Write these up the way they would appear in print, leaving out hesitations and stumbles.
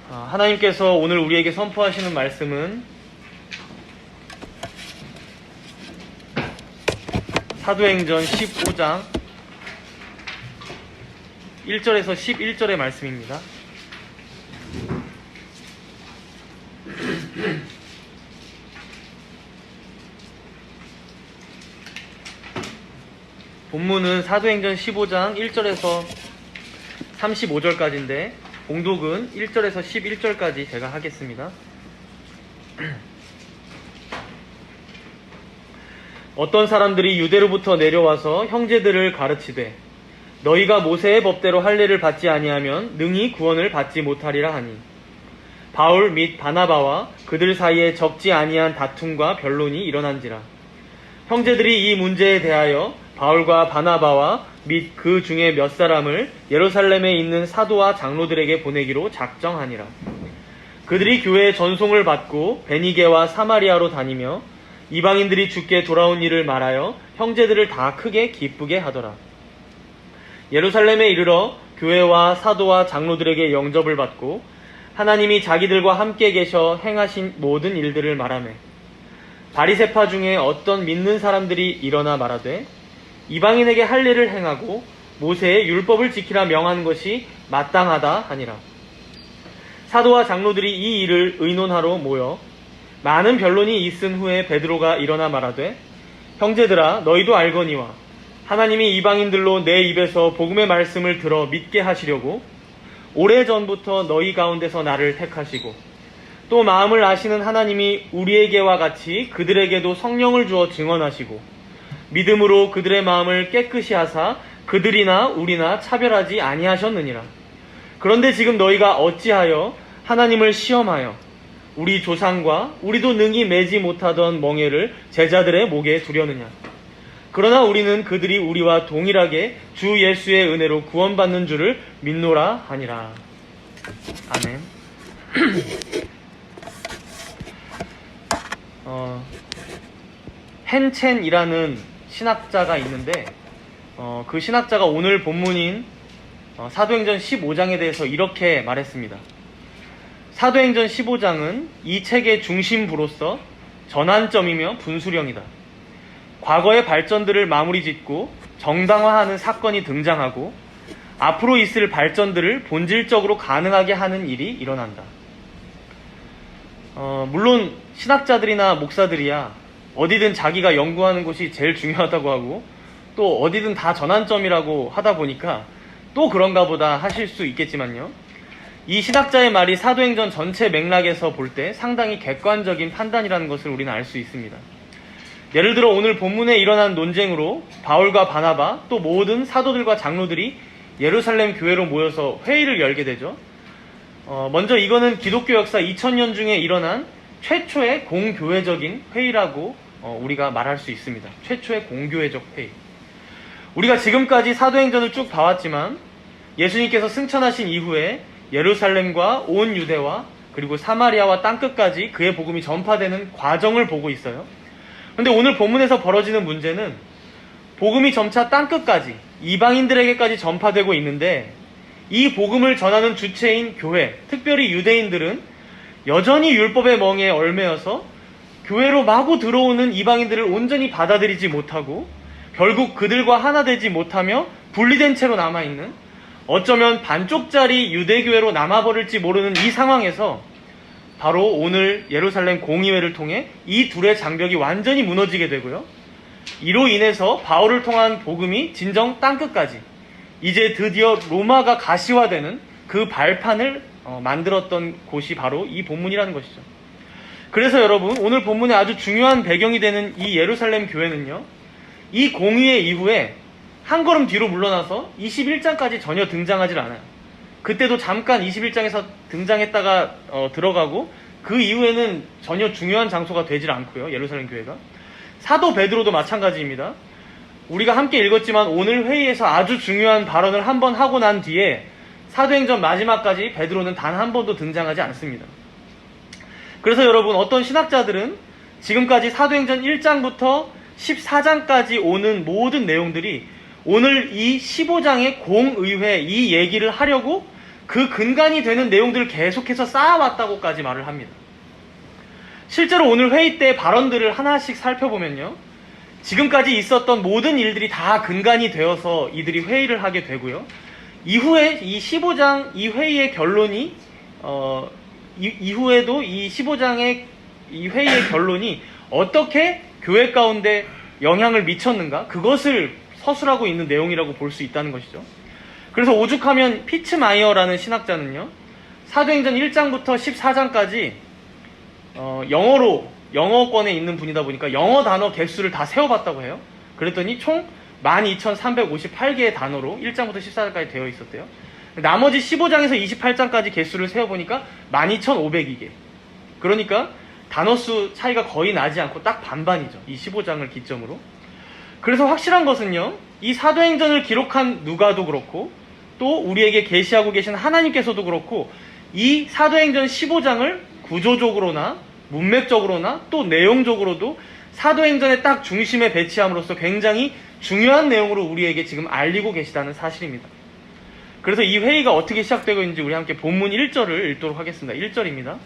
하나님께서 오늘 우리에게 선포하시는 말씀은 사도행전 15장 1절에서 11절의 말씀입니다. 본문은 사도행전 15장 1절에서 35절까지인데 봉독은 1절에서 11절까지 제가 하겠습니다. 어떤 사람들이 유대로부터 내려와서 형제들을 가르치되 너희가 모세의 법대로 할례를 받지 아니하면 능히 구원을 받지 못하리라 하니 바울 및 바나바와 그들 사이에 적지 아니한 다툼과 변론이 일어난지라. 형제들이 이 문제에 대하여 바울과 바나바와 및 그 중에 몇 사람을 예루살렘에 있는 사도와 장로들에게 보내기로 작정하니라. 그들이 교회의 전송을 받고 베니게와 사마리아로 다니며 이방인들이 주께 돌아온 일을 말하여 형제들을 다 크게 기쁘게 하더라. 예루살렘에 이르러 교회와 사도와 장로들에게 영접을 받고 하나님이 자기들과 함께 계셔 행하신 모든 일들을 말하며 바리새파 중에 어떤 믿는 사람들이 일어나 말하되 이방인에게 할례를 행하고 모세의 율법을 지키라 명한 것이 마땅하다 하니라. 사도와 장로들이 이 일을 의논하러 모여 많은 변론이 있은 후에 베드로가 일어나 말하되 형제들아 너희도 알거니와 하나님이 이방인들로 내 입에서 복음의 말씀을 들어 믿게 하시려고 오래전부터 너희 가운데서 나를 택하시고 또 마음을 아시는 하나님이 우리에게와 같이 그들에게도 성령을 주어 증언하시고 믿음으로 그들의 마음을 깨끗이 하사 그들이나 우리나 차별하지 아니하셨느니라. 그런데 지금 너희가 어찌하여 하나님을 시험하여 우리 조상과 우리도 능히 매지 못하던 멍에를 제자들의 목에 두려느냐. 그러나 우리는 그들이 우리와 동일하게 주 예수의 은혜로 구원받는 줄을 믿노라 하니라. 아멘. 헨첸이라는 신학자가 있는데 그 신학자가 오늘 본문인 사도행전 15장에 대해서 이렇게 말했습니다. 사도행전 15장은 이 책의 중심부로서 전환점이며 분수령이다. 과거의 발전들을 마무리 짓고 정당화하는 사건이 등장하고 앞으로 있을 발전들을 본질적으로 가능하게 하는 일이 일어난다. 물론 신학자들이나 목사들이야 어디든 자기가 연구하는 곳이 제일 중요하다고 하고 또 어디든 다 전환점이라고 하다 보니까 또 그런가 보다 하실 수 있겠지만요. 이 신학자의 말이 사도행전 전체 맥락에서 볼 때 상당히 객관적인 판단이라는 것을 우리는 알 수 있습니다. 예를 들어 오늘 본문에 일어난 논쟁으로 바울과 바나바 또 모든 사도들과 장로들이 예루살렘 교회로 모여서 회의를 열게 되죠. 먼저 이거는 기독교 역사 2000년 중에 일어난 최초의 공교회적인 회의라고 우리가 말할 수 있습니다. 최초의 공교회적 회의. 우리가 지금까지 사도행전을 쭉 봐왔지만 예수님께서 승천하신 이후에 예루살렘과 온 유대와 그리고 사마리아와 땅끝까지 그의 복음이 전파되는 과정을 보고 있어요. 그런데 오늘 본문에서 벌어지는 문제는 복음이 점차 땅끝까지 이방인들에게까지 전파되고 있는데 이 복음을 전하는 주체인 교회, 특별히 유대인들은 여전히 율법의 멍에 얽매여서 교회로 마구 들어오는 이방인들을 온전히 받아들이지 못하고 결국 그들과 하나 되지 못하며 분리된 채로 남아있는 어쩌면 반쪽짜리 유대교회로 남아버릴지 모르는 이 상황에서 바로 오늘 예루살렘 공의회를 통해 이 둘의 장벽이 완전히 무너지게 되고요. 이로 인해서 바울을 통한 복음이 진정 땅끝까지 이제 드디어 로마가 가시화되는 그 발판을 만들었던 곳이 바로 이 본문이라는 것이죠. 그래서 여러분 오늘 본문의 아주 중요한 배경이 되는 이 예루살렘 교회는요. 이 공의회 이후에 한 걸음 뒤로 물러나서 21장까지 전혀 등장하지 않아요. 그때도 잠깐 21장에서 등장했다가 들어가고 그 이후에는 전혀 중요한 장소가 되질 않고요. 예루살렘 교회가. 사도 베드로도 마찬가지입니다. 우리가 함께 읽었지만 오늘 회의에서 아주 중요한 발언을 한 번 하고 난 뒤에 사도행전 마지막까지 베드로는 단 한 번도 등장하지 않습니다. 그래서 여러분 어떤 신학자들은 지금까지 사도행전 1장부터 14장까지 오는 모든 내용들이 오늘 이 15장의 공의회 이 얘기를 하려고 그 근간이 되는 내용들을 계속해서 쌓아왔다고까지 말을 합니다. 실제로 오늘 회의 때 발언들을 하나씩 살펴보면요, 지금까지 있었던 모든 일들이 다 근간이 되어서 이들이 회의를 하게 되고요, 이후에 이 15장 이 회의의 결론이 이후에도 이 15장의 이 회의의 결론이 어떻게 교회 가운데 영향을 미쳤는가, 그것을 서술하고 있는 내용이라고 볼 수 있다는 것이죠. 그래서 오죽하면 피츠마이어라는 신학자는요, 사도행전 1장부터 14장까지 영어권에 있는 분이다 보니까 영어 단어 개수를 다 세어봤다고 해요. 그랬더니 총 12,358개의 단어로 1장부터 14장까지 되어 있었대요. 나머지 15장에서 28장까지 개수를 세어보니까 12,502개. 그러니까 단어 수 차이가 거의 나지 않고 딱 반반이죠, 이 15장을 기점으로. 그래서 확실한 것은요, 이 사도행전을 기록한 누가도 그렇고 또 우리에게 계시하고 계신 하나님께서도 그렇고 이 사도행전 15장을 구조적으로나 문맥적으로나 또 내용적으로도 사도행전의 딱 중심에 배치함으로써 굉장히 중요한 내용으로 우리에게 지금 알리고 계시다는 사실입니다. 그래서 이 회의가 어떻게 시작되고 있는지 우리 함께 본문 1절을 읽도록 하겠습니다. 1절입니다.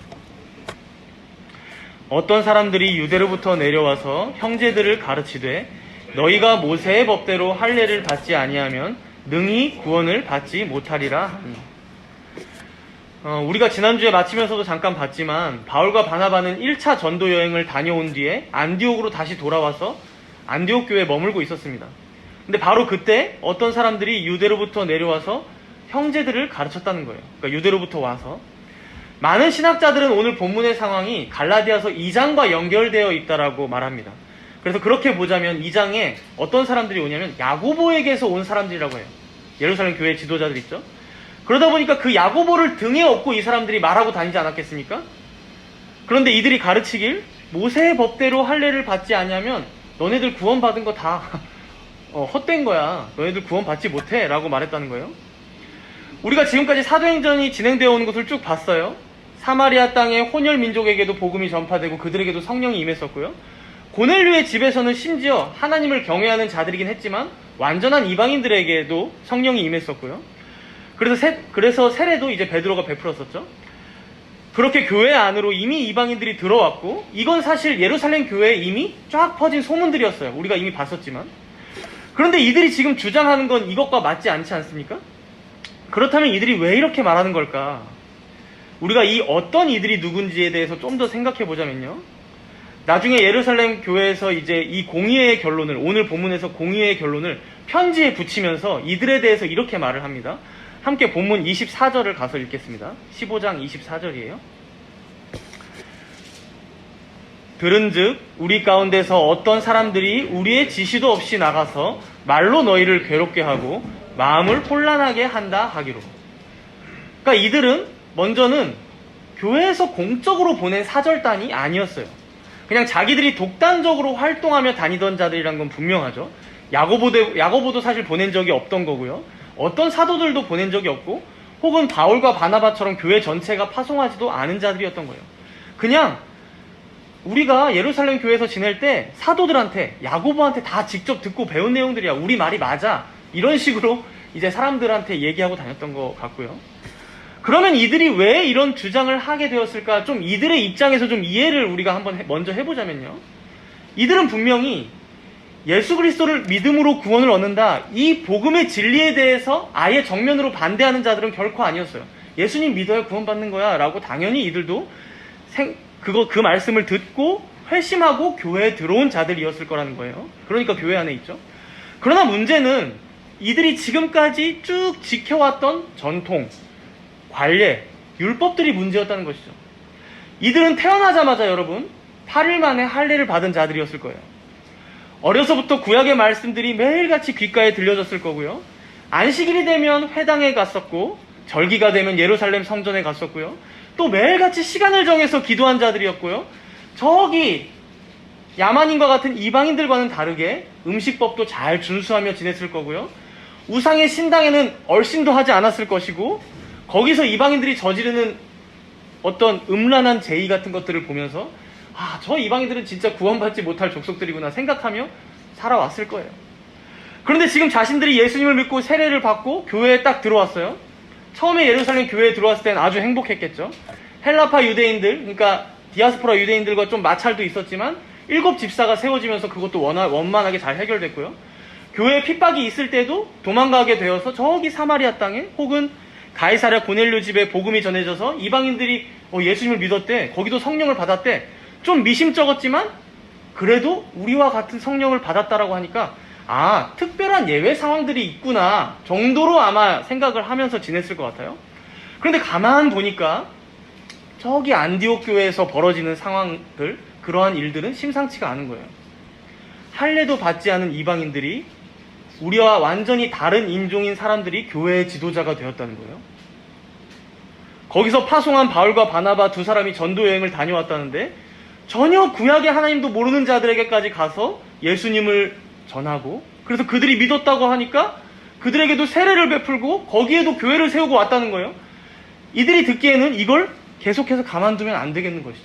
어떤 사람들이 유대로부터 내려와서 형제들을 가르치되 너희가 모세의 법대로 할례를 받지 아니하면 능히 구원을 받지 못하리라. 우리가 지난주에 마치면서도 잠깐 봤지만 바울과 바나바는 1차 전도 여행을 다녀온 뒤에 안디옥으로 다시 돌아와서 안디옥 교회에 머물고 있었습니다. 근데 바로 그때 어떤 사람들이 유대로부터 내려와서 형제들을 가르쳤다는 거예요. 그러니까 유대로부터 와서. 많은 신학자들은 오늘 본문의 상황이 갈라디아서 2장과 연결되어 있다라고 말합니다. 그래서 그렇게 보자면 2장에 어떤 사람들이 오냐면 야고보에게서 온 사람들이라고 해요. 예루살렘 교회 지도자들 있죠. 그러다 보니까 그 야고보를 등에 업고 이 사람들이 말하고 다니지 않았겠습니까? 그런데 이들이 가르치길 모세의 법대로 할례를 받지 않으면 너네들 구원받은 거 다 헛된 거야. 너네들 구원받지 못해 라고 말했다는 거예요. 우리가 지금까지 사도행전이 진행되어 오는 것을 쭉 봤어요. 사마리아 땅의 혼혈 민족에게도 복음이 전파되고 그들에게도 성령이 임했었고요. 고넬료의 집에서는 심지어 하나님을 경외하는 자들이긴 했지만 완전한 이방인들에게도 성령이 임했었고요. 그래서 세례도 이제 베드로가 베풀었었죠. 그렇게 교회 안으로 이미 이방인들이 들어왔고, 이건 사실 예루살렘 교회에 이미 쫙 퍼진 소문들이었어요. 우리가 이미 봤었지만. 그런데 이들이 지금 주장하는 건 이것과 맞지 않지 않습니까? 그렇다면 이들이 왜 이렇게 말하는 걸까? 우리가 이 어떤 이들이 누군지에 대해서 좀 더 생각해 보자면요, 나중에 예루살렘 교회에서 이제 이 공의회의 결론을, 오늘 본문에서 공의회의 결론을 편지에 붙이면서 이들에 대해서 이렇게 말을 합니다. 함께 본문 24절을 가서 읽겠습니다. 15장 24절이에요. 들은즉 우리 가운데서 어떤 사람들이 우리의 지시도 없이 나가서 말로 너희를 괴롭게 하고 마음을 혼란하게 한다 하기로. 그러니까 이들은 먼저는 교회에서 공적으로 보낸 사절단이 아니었어요. 그냥 자기들이 독단적으로 활동하며 다니던 자들이란 건 분명하죠. 야고보도 사실 보낸 적이 없던 거고요. 어떤 사도들도 보낸 적이 없고, 혹은 바울과 바나바처럼 교회 전체가 파송하지도 않은 자들이었던 거예요. 그냥 우리가 예루살렘 교회에서 지낼 때 사도들한테, 야고보한테 다 직접 듣고 배운 내용들이야. 우리 말이 맞아. 이런 식으로 이제 사람들한테 얘기하고 다녔던 것 같고요. 그러면 이들이 왜 이런 주장을 하게 되었을까? 좀 이들의 입장에서 좀 이해를 우리가 한번 먼저 해보자면요, 이들은 분명히 예수 그리스도를 믿음으로 구원을 얻는다, 이 복음의 진리에 대해서 아예 정면으로 반대하는 자들은 결코 아니었어요. 예수님 믿어야 구원받는 거야 라고 당연히 이들도 그 말씀을 듣고 회심하고 교회에 들어온 자들이었을 거라는 거예요. 그러니까 교회 안에 있죠. 그러나 문제는 이들이 지금까지 쭉 지켜왔던 전통, 관례, 율법들이 문제였다는 것이죠. 이들은 태어나자마자 여러분 8일 만에 할례를 받은 자들이었을 거예요. 어려서부터 구약의 말씀들이 매일같이 귓가에 들려졌을 거고요. 안식일이 되면 회당에 갔었고, 절기가 되면 예루살렘 성전에 갔었고요. 또 매일같이 시간을 정해서 기도한 자들이었고요. 저기 야만인과 같은 이방인들과는 다르게 음식법도 잘 준수하며 지냈을 거고요. 우상의 신당에는 얼씬도 하지 않았을 것이고, 거기서 이방인들이 저지르는 어떤 음란한 제의 같은 것들을 보면서 저 이방인들은 진짜 구원받지 못할 족속들이구나 생각하며 살아왔을 거예요. 그런데 지금 자신들이 예수님을 믿고 세례를 받고 교회에 딱 들어왔어요. 처음에 예루살렘 교회에 들어왔을 때는 아주 행복했겠죠. 헬라파 유대인들, 그러니까 디아스포라 유대인들과 좀 마찰도 있었지만 7집사가 세워지면서 그것도 원만하게 잘 해결됐고요. 교회에 핍박이 있을 때도 도망가게 되어서 저기 사마리아 땅에 혹은 가이사랴 고넬료 집에 복음이 전해져서 이방인들이 예수님을 믿었대, 거기도 성령을 받았대. 좀 미심쩍었지만 그래도 우리와 같은 성령을 받았다라고 하니까 특별한 예외 상황들이 있구나 정도로 아마 생각을 하면서 지냈을 것 같아요. 그런데 가만 보니까 저기 안디옥 교회에서 벌어지는 상황들, 그러한 일들은 심상치가 않은 거예요. 할례도 받지 않은 이방인들이 우리와 완전히 다른 인종인 사람들이 교회의 지도자가 되었다는 거예요. 거기서 파송한 바울과 바나바 두 사람이 전도 여행을 다녀왔다는데 전혀 구약의 하나님도 모르는 자들에게까지 가서 예수님을 전하고, 그래서 그들이 믿었다고 하니까 그들에게도 세례를 베풀고 거기에도 교회를 세우고 왔다는 거예요. 이들이 듣기에는 이걸 계속해서 가만두면 안 되겠는 것이죠.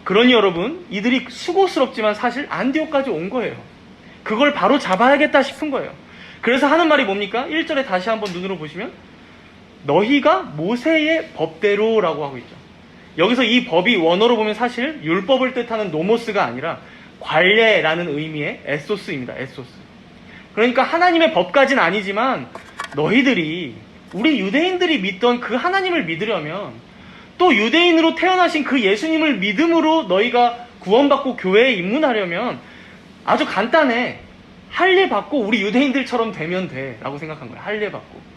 그러니 여러분, 이들이 수고스럽지만 사실 안디옥까지 온 거예요. 그걸 바로 잡아야겠다 싶은 거예요. 그래서 하는 말이 뭡니까? 1절에 다시 한번 눈으로 보시면 너희가 모세의 법대로라고 하고 있죠. 여기서 이 법이 원어로 보면 사실 율법을 뜻하는 노모스가 아니라 관례라는 의미의 에소스입니다. 에소스. 그러니까 하나님의 법까지는 아니지만 너희들이, 우리 유대인들이 믿던 그 하나님을 믿으려면, 또 유대인으로 태어나신 그 예수님을 믿음으로 너희가 구원받고 교회에 입문하려면 아주 간단해. 할례 받고 우리 유대인들처럼 되면 돼 라고 생각한 거예요. 할례 받고.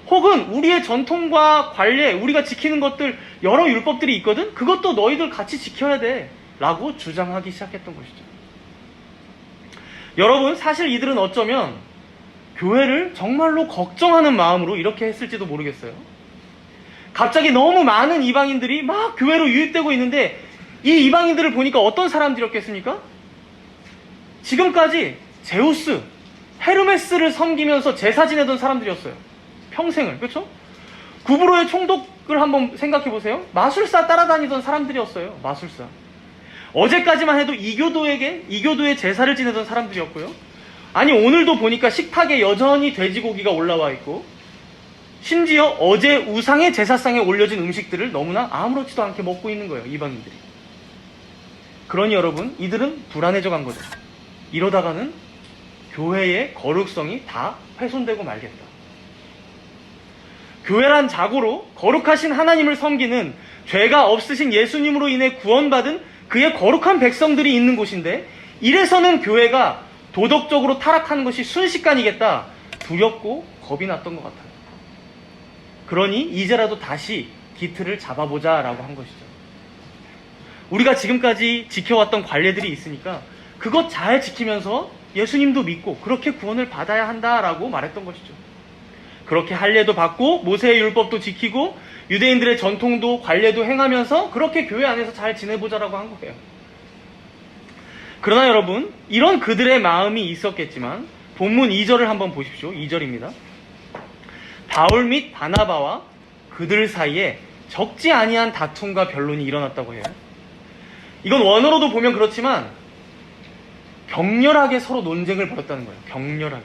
혹은 우리의 전통과 관례, 우리가 지키는 것들, 여러 율법들이 있거든? 그것도 너희들 같이 지켜야 돼 라고 주장하기 시작했던 것이죠. 여러분, 사실 이들은 어쩌면 교회를 정말로 걱정하는 마음으로 이렇게 했을지도 모르겠어요. 갑자기 너무 많은 이방인들이 막 교회로 유입되고 있는데 이 이방인들을 보니까 어떤 사람들이었겠습니까? 지금까지 제우스, 헤르메스를 섬기면서 제사 지내던 사람들이었어요. 평생을. 그렇죠? 구브로의 총독을 한번 생각해 보세요. 마술사 따라다니던 사람들이었어요. 마술사. 어제까지만 해도 이교도의 제사를 지내던 사람들이었고요. 아니, 오늘도 보니까 식탁에 여전히 돼지고기가 올라와 있고, 심지어 어제 우상의 제사상에 올려진 음식들을 너무나 아무렇지도 않게 먹고 있는 거예요. 이방인들이. 그러니 여러분, 이들은 불안해져 간 거죠. 이러다가는 교회의 거룩성이 다 훼손되고 말겠다. 교회란 자고로 거룩하신 하나님을 섬기는, 죄가 없으신 예수님으로 인해 구원받은 그의 거룩한 백성들이 있는 곳인데, 이래서는 교회가 도덕적으로 타락하는 것이 순식간이겠다, 두렵고 겁이 났던 것 같아요. 그러니 이제라도 다시 기틀을 잡아보자 라고 한 것이죠. 우리가 지금까지 지켜왔던 관례들이 있으니까 그것 잘 지키면서 예수님도 믿고 그렇게 구원을 받아야 한다라고 말했던 것이죠. 그렇게 할례도 받고 모세의 율법도 지키고 유대인들의 전통도 관례도 행하면서 그렇게 교회 안에서 잘 지내보자라고 한 거예요. 그러나 여러분, 이런 그들의 마음이 있었겠지만 본문 2절을 한번 보십시오. 2절입니다. 바울 및 바나바와 그들 사이에 적지 아니한 다툼과 변론이 일어났다고 해요. 이건 원어로도 보면 그렇지만 격렬하게 서로 논쟁을 벌였다는 거예요. 격렬하게.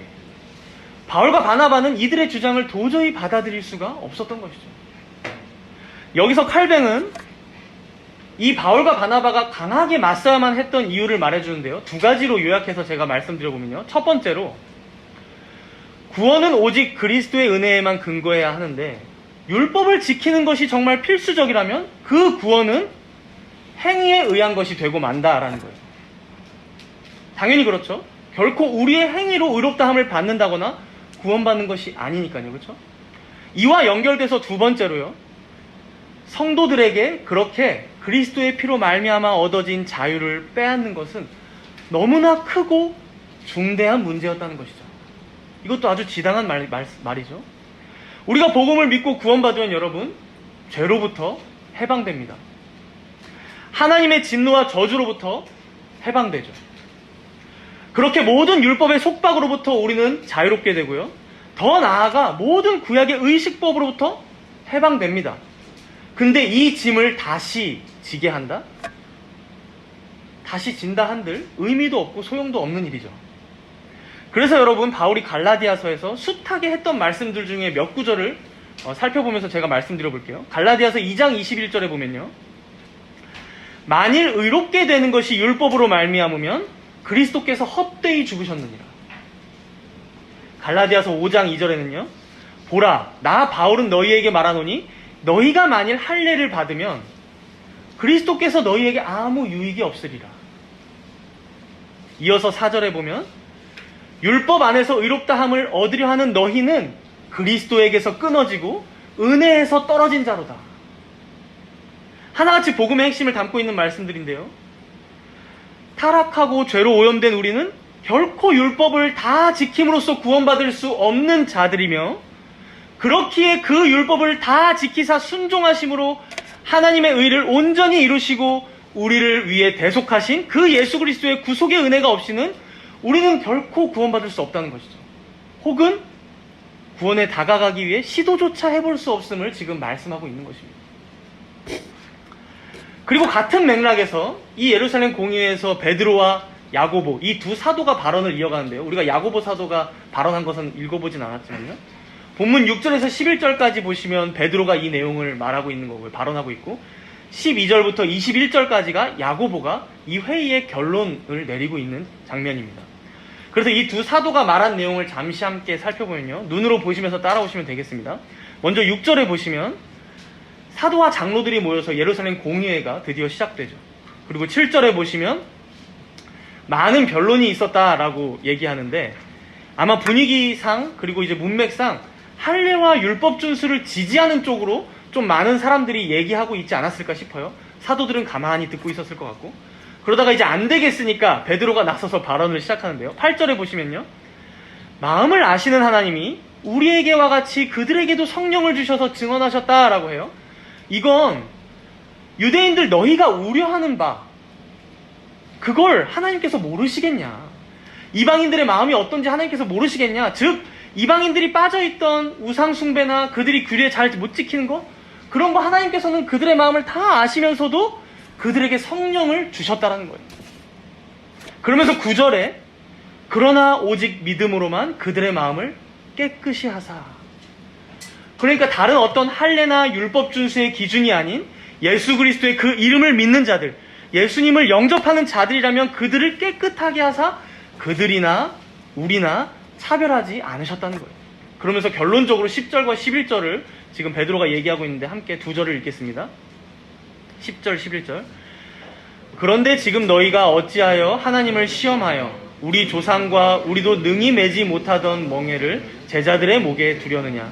바울과 바나바는 이들의 주장을 도저히 받아들일 수가 없었던 것이죠. 여기서 칼뱅은 이 바울과 바나바가 강하게 맞서야만 했던 이유를 말해주는데요. 두 가지로 요약해서 제가 말씀드려보면요. 첫 번째로, 구원은 오직 그리스도의 은혜에만 근거해야 하는데 율법을 지키는 것이 정말 필수적이라면 그 구원은 행위에 의한 것이 되고 만다라는 거예요. 당연히 그렇죠. 결코 우리의 행위로 의롭다함을 받는다거나 구원받는 것이 아니니까요. 그렇죠? 이와 연결돼서 두 번째로요. 성도들에게 그렇게 그리스도의 피로 말미암아 얻어진 자유를 빼앗는 것은 너무나 크고 중대한 문제였다는 것이죠. 이것도 아주 지당한 말이죠. 우리가 복음을 믿고 구원받으면 여러분, 죄로부터 해방됩니다. 하나님의 진노와 저주로부터 해방되죠. 그렇게 모든 율법의 속박으로부터 우리는 자유롭게 되고요. 더 나아가 모든 구약의 의식법으로부터 해방됩니다. 근데 이 짐을 다시 지게 한다? 다시 진다 한들 의미도 없고 소용도 없는 일이죠. 그래서 여러분, 바울이 갈라디아서에서 숱하게 했던 말씀들 중에 몇 구절을 살펴보면서 제가 말씀드려 볼게요. 갈라디아서 2장 21절에 보면요. 만일 의롭게 되는 것이 율법으로 말미암으면 그리스도께서 헛되이 죽으셨느니라. 갈라디아서 5장 2절에는요. 보라, 나 바울은 너희에게 말하노니 너희가 만일 할례를 받으면 그리스도께서 너희에게 아무 유익이 없으리라. 이어서 4절에 보면 율법 안에서 의롭다 함을 얻으려 하는 너희는 그리스도에게서 끊어지고 은혜에서 떨어진 자로다. 하나같이 복음의 핵심을 담고 있는 말씀들인데요. 타락하고 죄로 오염된 우리는 결코 율법을 다 지킴으로써 구원받을 수 없는 자들이며, 그렇기에 그 율법을 다 지키사 순종하심으로 하나님의 의를 온전히 이루시고 우리를 위해 대속하신 그 예수 그리스도의 구속의 은혜가 없이는 우리는 결코 구원받을 수 없다는 것이죠. 혹은 구원에 다가가기 위해 시도조차 해볼 수 없음을 지금 말씀하고 있는 것입니다. 그리고 같은 맥락에서 이 예루살렘 공의회에서 베드로와 야고보, 이 두 사도가 발언을 이어가는데요. 우리가 야고보 사도가 발언한 것은 읽어보진 않았지만요. 본문 6절에서 11절까지 보시면 베드로가 이 내용을 말하고 있는 거고요. 발언하고 있고, 12절부터 21절까지가 야고보가 이 회의의 결론을 내리고 있는 장면입니다. 그래서 이 두 사도가 말한 내용을 잠시 함께 살펴보면요. 눈으로 보시면서 따라오시면 되겠습니다. 먼저 6절에 보시면 사도와 장로들이 모여서 예루살렘 공의회가 드디어 시작되죠. 그리고 7절에 보시면 많은 변론이 있었다라고 얘기하는데, 아마 분위기상 그리고 이제 문맥상 할례와 율법 준수를 지지하는 쪽으로 좀 많은 사람들이 얘기하고 있지 않았을까 싶어요. 사도들은 가만히 듣고 있었을 것 같고, 그러다가 이제 안 되겠으니까 베드로가 나서서 발언을 시작하는데요. 8절에 보시면요. 마음을 아시는 하나님이 우리에게와 같이 그들에게도 성령을 주셔서 증언하셨다라고 해요. 이건 유대인들 너희가 우려하는 바, 그걸 하나님께서 모르시겠냐? 이방인들의 마음이 어떤지 하나님께서 모르시겠냐? 즉 이방인들이 빠져있던 우상숭배나 그들이 규례 잘 못 지키는 거, 그런 거 하나님께서는 그들의 마음을 다 아시면서도 그들에게 성령을 주셨다라는 거예요. 그러면서 9절에 그러나 오직 믿음으로만 그들의 마음을 깨끗이 하사. 그러니까 다른 어떤 할례나 율법 준수의 기준이 아닌 예수 그리스도의 그 이름을 믿는 자들, 예수님을 영접하는 자들이라면 그들을 깨끗하게 하사 그들이나 우리나 차별하지 않으셨다는 거예요. 그러면서 결론적으로 10절과 11절을 지금 베드로가 얘기하고 있는데 함께 두 절을 읽겠습니다. 10절 11절. 그런데 지금 너희가 어찌하여 하나님을 시험하여 우리 조상과 우리도 능히 매지 못하던 멍에를 제자들의 목에 두려느냐.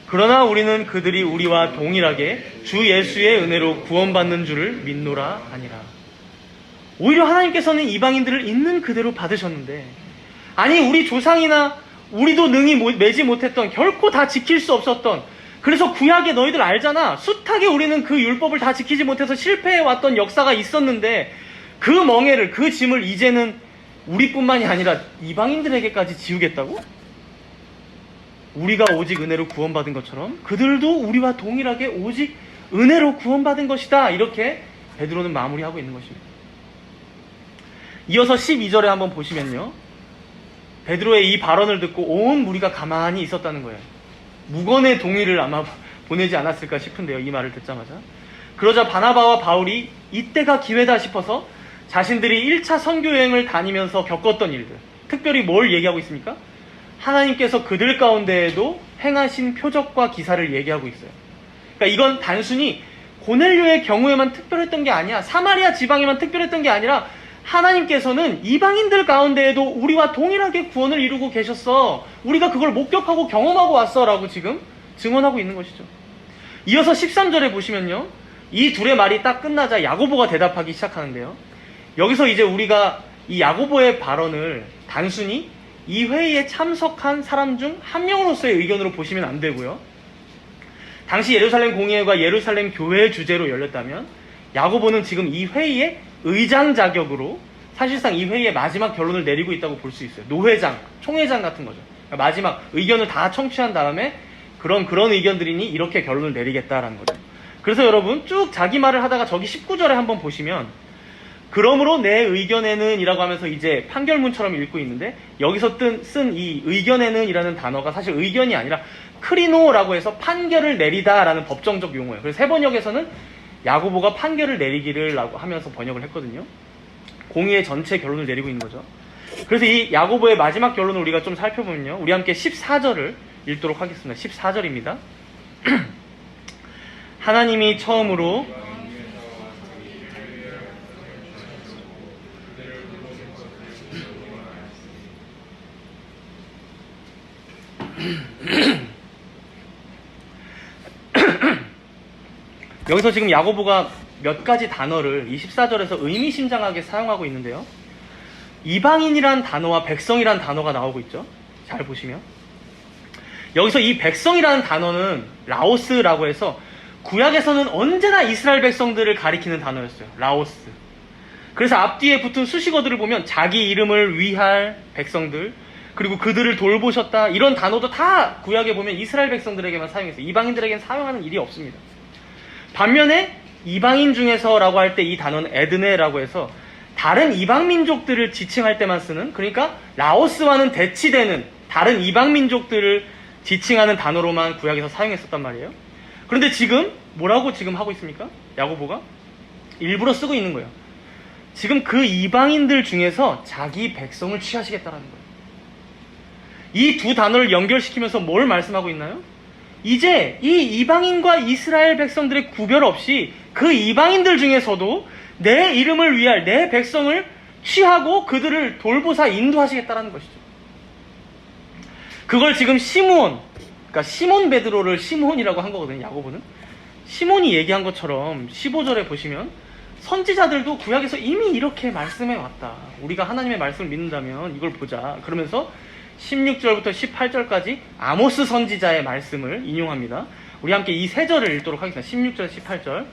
그러나 우리는 그들이 우리와 동일하게 주 예수의 은혜로 구원받는 줄을 믿노라 하니라. 오히려 하나님께서는 이방인들을 있는 그대로 받으셨는데, 아니 우리 조상이나 우리도 능히 매지 못했던, 결코 다 지킬 수 없었던, 그래서 구약에 너희들 알잖아, 숱하게 우리는 그 율법을 다 지키지 못해서 실패해왔던 역사가 있었는데 그 멍에를, 그 짐을 이제는 우리뿐만이 아니라 이방인들에게까지 지우겠다고? 우리가 오직 은혜로 구원받은 것처럼 그들도 우리와 동일하게 오직 은혜로 구원받은 것이다. 이렇게 베드로는 마무리하고 있는 것입니다. 이어서 12절에 한번 보시면요. 베드로의 이 발언을 듣고 온 무리가 가만히 있었다는 거예요. 무건의 동의를 아마 보내지 않았을까 싶은데요. 이 말을 듣자마자. 그러자 바나바와 바울이 이때가 기회다 싶어서 자신들이 1차 선교 여행을 다니면서 겪었던 일들, 특별히 뭘 얘기하고 있습니까? 하나님께서 그들 가운데에도 행하신 표적과 기사를 얘기하고 있어요. 그러니까 이건 단순히 고넬료의 경우에만 특별했던 게 아니야. 사마리아 지방에만 특별했던 게 아니라 하나님께서는 이방인들 가운데에도 우리와 동일하게 구원을 이루고 계셨어. 우리가 그걸 목격하고 경험하고 왔어. 라고 지금 증언하고 있는 것이죠. 이어서 13절에 보시면요. 이 둘의 말이 딱 끝나자 야고보가 대답하기 시작하는데요. 여기서 이제 우리가 이 야고보의 발언을 단순히 이 회의에 참석한 사람 중 한 명으로서의 의견으로 보시면 안 되고요. 당시 예루살렘 공의회가 예루살렘 교회의 주제로 열렸다면 야고보는 지금 이 회의의 의장 자격으로 사실상 이 회의의 마지막 결론을 내리고 있다고 볼 수 있어요. 노회장, 총회장 같은 거죠. 그러니까 마지막 의견을 다 청취한 다음에 그런 의견들이니 이렇게 결론을 내리겠다라는 거죠. 그래서 여러분 쭉 자기 말을 하다가 저기 19절에 한번 보시면 그러므로 내 의견에는 이라고 하면서 이제 판결문처럼 읽고 있는데, 여기서 쓴 이 의견에는 이라는 단어가 사실 의견이 아니라 크리노라고 해서 판결을 내리다라는 법정적 용어예요. 그래서 세번역에서는 야고보가 판결을 내리기를 라고 하면서 번역을 했거든요. 공의의 전체 결론을 내리고 있는 거죠. 그래서 이 야고보의 마지막 결론을 우리가 좀 살펴보면요. 우리 함께 14절을 읽도록 하겠습니다. 14절입니다. 하나님이 처음으로 여기서 지금 야고보가 몇 가지 단어를 이 14절에서 의미심장하게 사용하고 있는데요. 이방인이란 단어와 백성이란 단어가 나오고 있죠. 잘 보시면 여기서 이 백성이라는 단어는 라오스라고 해서 구약에서는 언제나 이스라엘 백성들을 가리키는 단어였어요. 라오스. 그래서 앞뒤에 붙은 수식어들을 보면 자기 이름을 위할 백성들, 그리고 그들을 돌보셨다, 이런 단어도 다 구약에 보면 이스라엘 백성들에게만 사용했어요. 이방인들에게는 사용하는 일이 없습니다. 반면에 이방인 중에서라고 할 때 이 단어는 에드네라고 해서 다른 이방 민족들을 지칭할 때만 쓰는, 그러니까 라오스와는 대치되는 다른 이방 민족들을 지칭하는 단어로만 구약에서 사용했었단 말이에요. 그런데 지금 뭐라고 지금 하고 있습니까? 야고보가 일부러 쓰고 있는 거예요. 지금 그 이방인들 중에서 자기 백성을 취하시겠다라는 거예요. 이 두 단어를 연결시키면서 뭘 말씀하고 있나요? 이제 이 이방인과 이스라엘 백성들의 구별 없이 그 이방인들 중에서도 내 이름을 위할 내 백성을 취하고 그들을 돌보사 인도하시겠다라는 것이죠. 그걸 지금 시므온, 그러니까 시몬 베드로를 시므온이라고 한 거거든요. 야고보는 시몬이 얘기한 것처럼 15절에 보시면 선지자들도 구약에서 이미 이렇게 말씀해 왔다. 우리가 하나님의 말씀을 믿는다면 이걸 보자. 그러면서 16절부터 18절까지 아모스 선지자의 말씀을 인용합니다. 우리 함께 이 세 절을 읽도록 하겠습니다. 16절, 18절.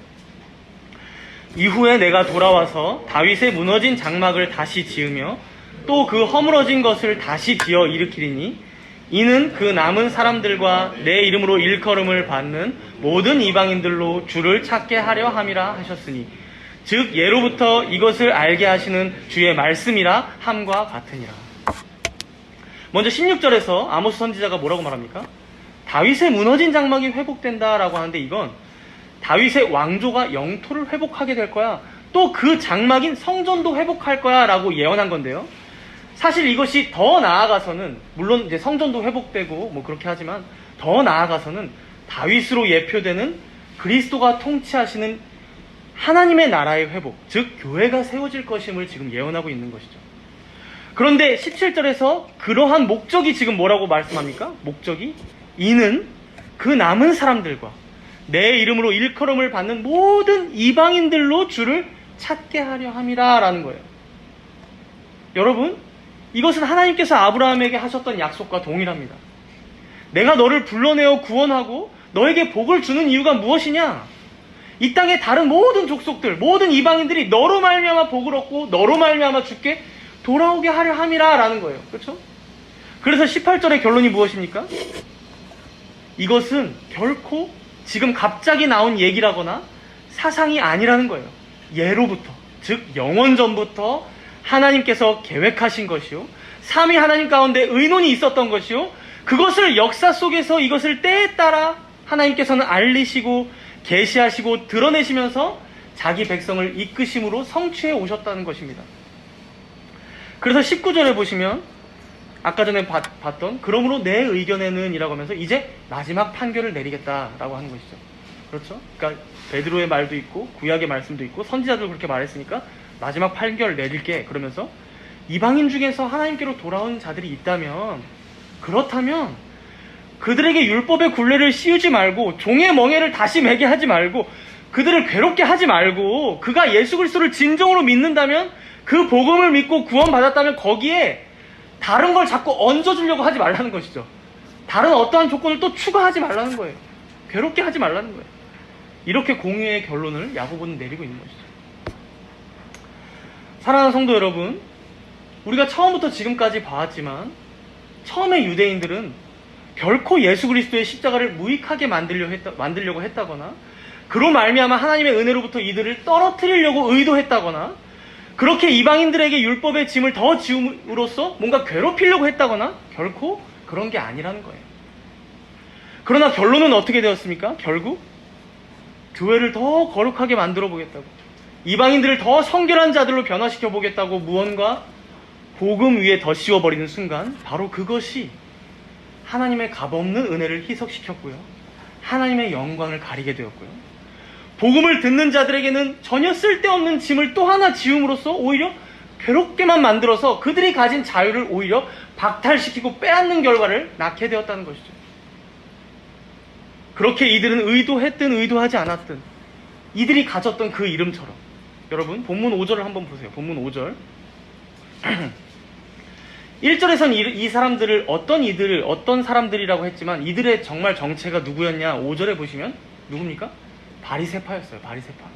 이후에 내가 돌아와서 다윗의 무너진 장막을 다시 지으며 또 그 허물어진 것을 다시 지어 일으키리니 이는 그 남은 사람들과 내 이름으로 일컬음을 받는 모든 이방인들로 주를 찾게 하려 함이라 하셨으니 즉 예로부터 이것을 알게 하시는 주의 말씀이라 함과 같으니라. 먼저 16절에서 아모스 선지자가 뭐라고 말합니까? 다윗의 무너진 장막이 회복된다라고 하는데 이건 다윗의 왕조가 영토를 회복하게 될 거야. 또 그 장막인 성전도 회복할 거야 라고 예언한 건데요. 사실 이것이 더 나아가서는 물론 이제 성전도 회복되고 뭐 그렇게 하지만 더 나아가서는 다윗으로 예표되는 그리스도가 통치하시는 하나님의 나라의 회복, 즉 교회가 세워질 것임을 지금 예언하고 있는 것이죠. 그런데 17절에서 그러한 목적이 지금 뭐라고 말씀합니까? 목적이 이는 그 남은 사람들과 내 이름으로 일컬음을 받는 모든 이방인들로 주를 찾게 하려 함이라 라는 거예요. 여러분, 이것은 하나님께서 아브라함에게 하셨던 약속과 동일합니다. 내가 너를 불러내어 구원하고 너에게 복을 주는 이유가 무엇이냐? 이 땅의 다른 모든 족속들, 모든 이방인들이 너로 말미암아 복을 얻고 너로 말미암아 주께 돌아오게 하려 함이라 라는 거예요. 그렇죠? 그래서 18절의 결론이 무엇입니까? 이것은 결코 지금 갑자기 나온 얘기라거나 사상이 아니라는 거예요. 예로부터, 즉 영원전부터 하나님께서 계획하신 것이요, 삼위 하나님 가운데 의논이 있었던 것이요, 그것을 역사 속에서 이것을 때에 따라 하나님께서는 알리시고 계시하시고 드러내시면서 자기 백성을 이끄심으로 성취해 오셨다는 것입니다. 그래서 19절에 보시면 아까 전에 봤던 그러므로 내 의견에는 이라고 하면서 이제 마지막 판결을 내리겠다라고 하는 것이죠. 그렇죠? 그러니까 베드로의 말도 있고 구약의 말씀도 있고 선지자도 그렇게 말했으니까 마지막 판결을 내릴게. 그러면서 이방인 중에서 하나님께로 돌아온 자들이 있다면, 그렇다면 그들에게 율법의 굴레를 씌우지 말고 종의 멍에를 다시 매게 하지 말고 그들을 괴롭게 하지 말고 그가 예수 그리스도를 진정으로 믿는다면, 그 복음을 믿고 구원받았다면 거기에 다른 걸 자꾸 얹어주려고 하지 말라는 것이죠. 다른 어떠한 조건을 또 추가하지 말라는 거예요. 괴롭게 하지 말라는 거예요. 이렇게 공의의 결론을 야고보는 내리고 있는 것이죠. 사랑하는 성도 여러분, 우리가 처음부터 지금까지 봐왔지만 처음에 유대인들은 결코 예수 그리스도의 십자가를 무익하게 만들려고 했다거나 그로 말미암아 하나님의 은혜로부터 이들을 떨어뜨리려고 의도했다거나 그렇게 이방인들에게 율법의 짐을 더 지음으로써 뭔가 괴롭히려고 했다거나 결코 그런 게 아니라는 거예요. 그러나 결론은 어떻게 되었습니까? 결국 교회를 더 거룩하게 만들어 보겠다고, 이방인들을 더 성결한 자들로 변화시켜 보겠다고 무언가 복음 위에 더 씌워버리는 순간, 바로 그것이 하나님의 값없는 은혜를 희석시켰고요, 하나님의 영광을 가리게 되었고요, 복음을 듣는 자들에게는 전혀 쓸데없는 짐을 또 하나 지음으로써 오히려 괴롭게만 만들어서 그들이 가진 자유를 오히려 박탈시키고 빼앗는 결과를 낳게 되었다는 것이죠. 그렇게 이들은 의도했든 의도하지 않았든 이들이 가졌던 그 이름처럼, 여러분 본문 5절을 한번 보세요. 본문 5절 1절에선 이 사람들을 어떤 사람들이라고 했지만 이들의 정말 정체가 누구였냐, 5절에 보시면 누굽니까? 바리새파였어요. 바리새파.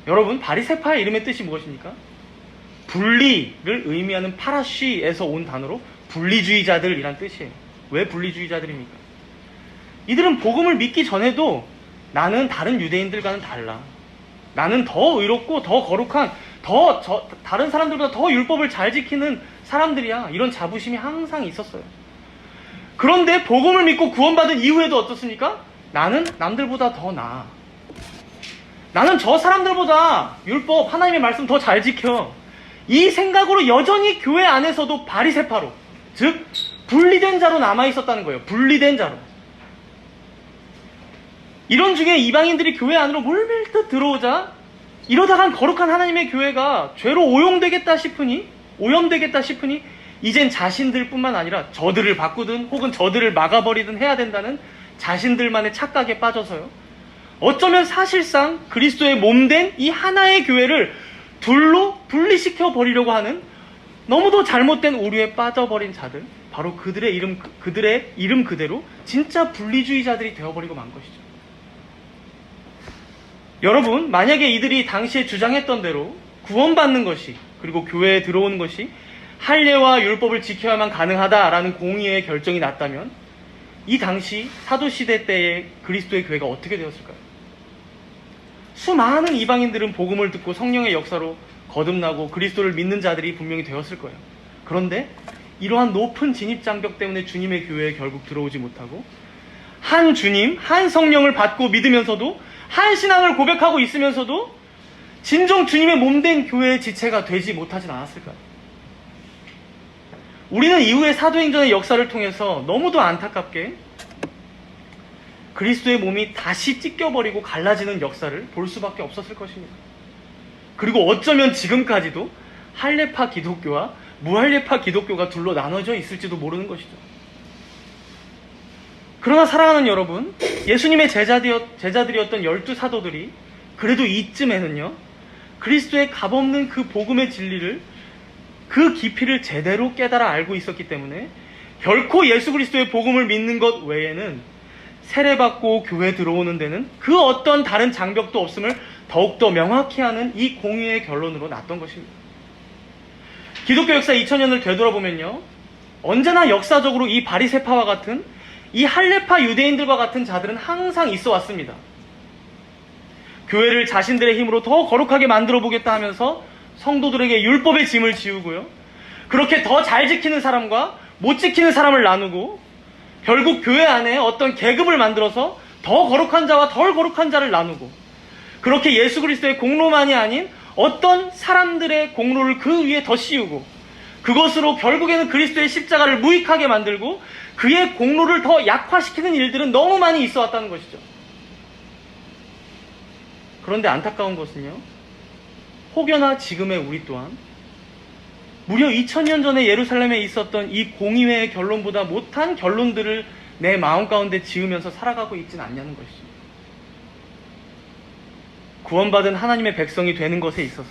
여러분, 바리새파의 이름의 뜻이 무엇입니까? 분리를 의미하는 파라쉬에서 온 단어로 분리주의자들이란 뜻이에요. 왜 분리주의자들입니까? 이들은 복음을 믿기 전에도 나는 다른 유대인들과는 달라, 나는 더 의롭고 더 거룩한, 다른 사람들보다 더 율법을 잘 지키는 사람들이야, 이런 자부심이 항상 있었어요. 그런데 복음을 믿고 구원받은 이후에도 어떻습니까? 나는 남들보다 더 나아, 나는 저 사람들보다 율법, 하나님의 말씀 더 잘 지켜, 이 생각으로 여전히 교회 안에서도 바리새파로, 즉 분리된 자로 남아있었다는 거예요. 분리된 자로. 이런 중에 이방인들이 교회 안으로 물밀듯 들어오자 이러다간 거룩한 하나님의 교회가 죄로 오염되겠다 싶으니 이젠 자신들뿐만 아니라 저들을 바꾸든 혹은 저들을 막아버리든 해야 된다는 자신들만의 착각에 빠져서요, 어쩌면 사실상 그리스도의 몸된 이 하나의 교회를 둘로 분리시켜 버리려고 하는 너무도 잘못된 오류에 빠져버린 자들, 바로 그들의 이름 그대로 진짜 분리주의자들이 되어버리고 만 것이죠. 여러분, 만약에 이들이 당시에 주장했던 대로 구원받는 것이, 그리고 교회에 들어오는 것이 할례와 율법을 지켜야만 가능하다라는 공의의 결정이 났다면 이 당시 사도시대 때의 그리스도의 교회가 어떻게 되었을까요? 수많은 이방인들은 복음을 듣고 성령의 역사로 거듭나고 그리스도를 믿는 자들이 분명히 되었을 거예요. 그런데 이러한 높은 진입장벽 때문에 주님의 교회에 결국 들어오지 못하고, 한 주님, 한 성령을 받고 믿으면서도, 한 신앙을 고백하고 있으면서도 진정 주님의 몸된 교회의 지체가 되지 못하진 않았을까요? 우리는 이후의 사도행전의 역사를 통해서 너무도 안타깝게 그리스도의 몸이 다시 찢겨버리고 갈라지는 역사를 볼 수밖에 없었을 것입니다. 그리고 어쩌면 지금까지도 할례파 기독교와 무할례파 기독교가 둘로 나눠져 있을지도 모르는 것이죠. 그러나 사랑하는 여러분, 예수님의 제자들이었던 12사도들이 그래도 이쯤에는요, 그리스도의 값없는 그 복음의 진리를, 그 깊이를 제대로 깨달아 알고 있었기 때문에 결코 예수 그리스도의 복음을 믿는 것 외에는 세례받고 교회 들어오는 데는 그 어떤 다른 장벽도 없음을 더욱더 명확히 하는 이 공의의 결론으로 났던 것입니다. 기독교 역사 2000년을 되돌아보면요, 언제나 역사적으로 이 바리새파와 같은, 이 할례파 유대인들과 같은 자들은 항상 있어 왔습니다. 교회를 자신들의 힘으로 더 거룩하게 만들어 보겠다 하면서 성도들에게 율법의 짐을 지우고요, 그렇게 더 잘 지키는 사람과 못 지키는 사람을 나누고 결국 교회 안에 어떤 계급을 만들어서 더 거룩한 자와 덜 거룩한 자를 나누고, 그렇게 예수 그리스도의 공로만이 아닌 어떤 사람들의 공로를 그 위에 더 씌우고, 그것으로 결국에는 그리스도의 십자가를 무익하게 만들고 그의 공로를 더 약화시키는 일들은 너무 많이 있어 왔다는 것이죠. 그런데 안타까운 것은요, 혹여나 지금의 우리 또한 무려 2000년 전에 예루살렘에 있었던 이 공의회의 결론보다 못한 결론들을 내 마음 가운데 지으면서 살아가고 있지는 않냐는 것이죠. 구원받은 하나님의 백성이 되는 것에 있어서,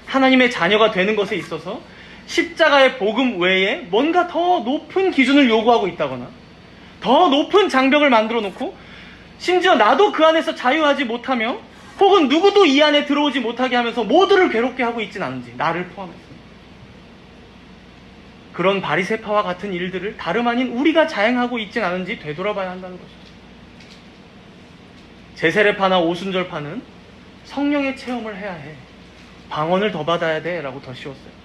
하나님의 자녀가 되는 것에 있어서 십자가의 복음 외에 뭔가 더 높은 기준을 요구하고 있다거나 더 높은 장벽을 만들어 놓고 심지어 나도 그 안에서 자유하지 못하며 혹은 누구도 이 안에 들어오지 못하게 하면서 모두를 괴롭게 하고 있진 않은지, 나를 포함해서 그런 바리새파와 같은 일들을 다름 아닌 우리가 자행하고 있진 않은지 되돌아봐야 한다는 것이죠. 제세례파나 오순절파는 성령의 체험을 해야 해, 방언을 더 받아야 돼 라고 더 씌웠어요.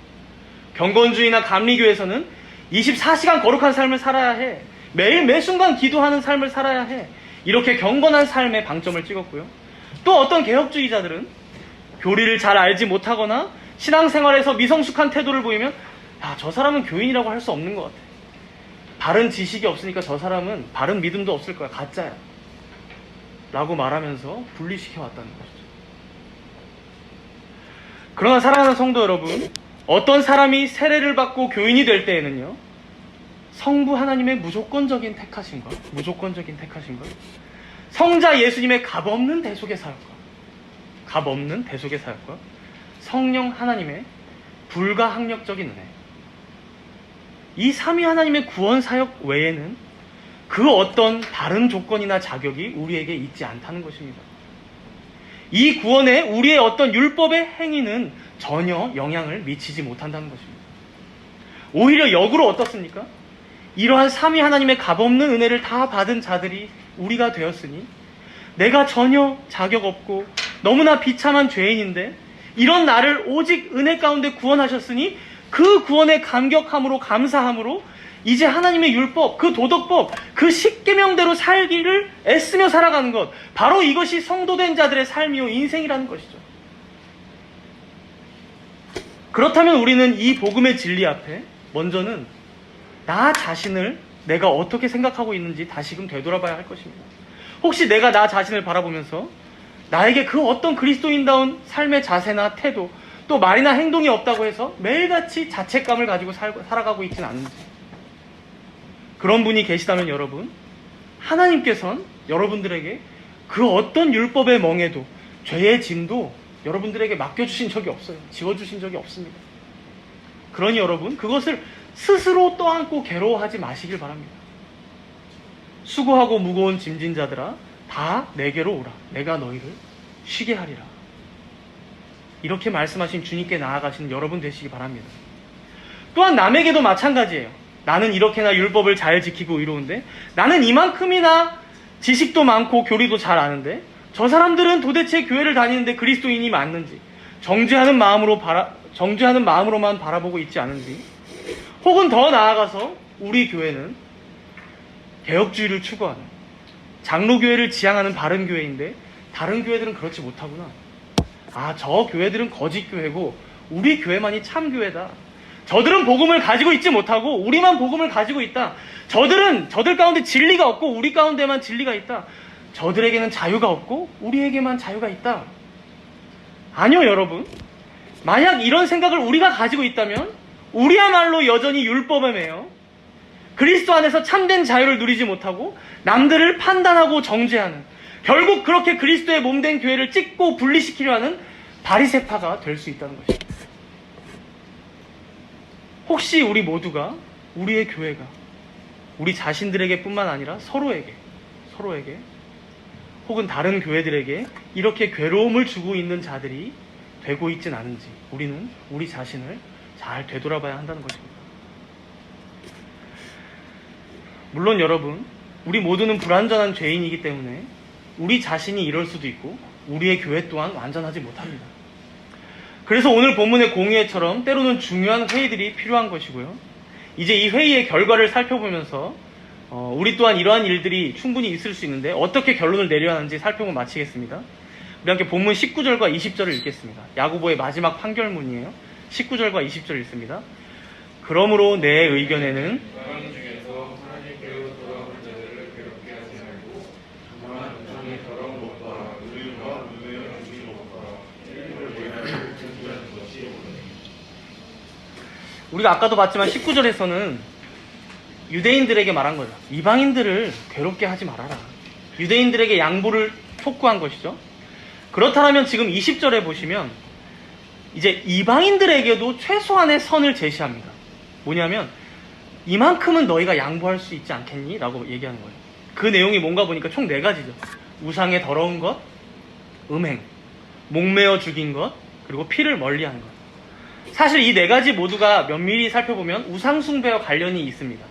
경건주의나 감리교에서는 24시간 거룩한 삶을 살아야 해, 매일 매 순간 기도하는 삶을 살아야 해. 이렇게 경건한 삶에 방점을 찍었고요. 또 어떤 개혁주의자들은 교리를 잘 알지 못하거나 신앙생활에서 미성숙한 태도를 보이면 저 사람은 교인이라고 할 수 없는 것 같아. 바른 지식이 없으니까 저 사람은 바른 믿음도 없을 거야. 가짜야. 라고 말하면서 분리시켜 왔다는 것이죠. 그러나 사랑하는 성도 여러분, 어떤 사람이 세례를 받고 교인이 될 때에는요, 성부 하나님의 무조건적인 택하심과 성자 예수님의 값없는 대속의 사역과 성령 하나님의 불가항력적인 은혜, 이 삼위 하나님의 구원 사역 외에는 그 어떤 다른 조건이나 자격이 우리에게 있지 않다는 것입니다. 이 구원에 우리의 어떤 율법의 행위는 전혀 영향을 미치지 못한다는 것입니다. 오히려 역으로 어떻습니까? 이러한 삼위 하나님의 값없는 은혜를 다 받은 자들이 우리가 되었으니 내가 전혀 자격 없고 너무나 비참한 죄인인데 이런 나를 오직 은혜 가운데 구원하셨으니 그 구원에 감격함으로 감사함으로 이제 하나님의 율법, 그 도덕법, 그 십계명대로 살기를 애쓰며 살아가는 것, 바로 이것이 성도된 자들의 삶이요 인생이라는 것이죠. 그렇다면 우리는 이 복음의 진리 앞에 먼저는 나 자신을 내가 어떻게 생각하고 있는지 다시금 되돌아봐야 할 것입니다. 혹시 내가 나 자신을 바라보면서 나에게 그 어떤 그리스도인다운 삶의 자세나 태도, 또 말이나 행동이 없다고 해서 매일같이 자책감을 가지고 살아가고 있지는 않은지, 그런 분이 계시다면 여러분, 하나님께서는 여러분들에게 그 어떤 율법의 멍에도 죄의 짐도 여러분들에게 맡겨주신 적이 없어요. 지워주신 적이 없습니다. 그러니 여러분, 그것을 스스로 떠안고 괴로워하지 마시길 바랍니다. 수고하고 무거운 짐진 자들아 다 내게로 오라. 내가 너희를 쉬게 하리라. 이렇게 말씀하신 주님께 나아가시는 여러분 되시기 바랍니다. 또한 남에게도 마찬가지예요. 나는 이렇게나 율법을 잘 지키고 이로운데, 나는 이만큼이나 지식도 많고 교리도 잘 아는데 저 사람들은 도대체 교회를 다니는데 그리스도인이 맞는지, 정죄하는 마음으로만 바라보고 있지 않은지, 혹은 더 나아가서 우리 교회는 개혁주의를 추구하는 장로교회를 지향하는 바른 교회인데 다른 교회들은 그렇지 못하구나. 저 교회들은 거짓 교회고 우리 교회만이 참 교회다. 저들은 복음을 가지고 있지 못하고 우리만 복음을 가지고 있다. 저들 가운데 진리가 없고 우리 가운데만 진리가 있다. 저들에게는 자유가 없고 우리에게만 자유가 있다. 아니요, 여러분. 만약 이런 생각을 우리가 가지고 있다면 우리야말로 여전히 율법에 매여 그리스도 안에서 참된 자유를 누리지 못하고 남들을 판단하고 정죄하는, 결국 그렇게 그리스도의 몸된 교회를 찢고 분리시키려 하는 바리새파가 될 수 있다는 것입니다. 혹시 우리 모두가, 우리의 교회가 우리 자신들에게 뿐만 아니라 서로에게 혹은 다른 교회들에게 이렇게 괴로움을 주고 있는 자들이 되고 있진 않은지 우리는 우리 자신을 잘 되돌아봐야 한다는 것입니다. 물론 여러분, 우리 모두는 불완전한 죄인이기 때문에 우리 자신이 이럴 수도 있고 우리의 교회 또한 완전하지 못합니다. 그래서 오늘 본문의 공의회처럼 때로는 중요한 회의들이 필요한 것이고요. 이제 이 회의의 결과를 살펴보면서 우리 또한 이러한 일들이 충분히 있을 수 있는데 어떻게 결론을 내려야 하는지 살펴보고 마치겠습니다. 우리 함께 본문 19절과 20절을 읽겠습니다. 야고보의 마지막 판결문이에요. 19절과 20절 읽습니다. 그러므로 내 의견에는 우리가 아까도 봤지만 19절에서는 유대인들에게 말한 거죠. 이방인들을 괴롭게 하지 말아라. 유대인들에게 양보를 촉구한 것이죠. 그렇다면 지금 20절에 보시면 이제 이방인들에게도 최소한의 선을 제시합니다. 뭐냐면 이만큼은 너희가 양보할 수 있지 않겠니? 라고 얘기하는 거예요. 그 내용이 뭔가 보니까 총 4가지죠. 우상의 더러운 것, 음행, 목매어 죽인 것, 그리고 피를 멀리하는 것. 사실 이 4가지 모두가 면밀히 살펴보면 우상숭배와 관련이 있습니다.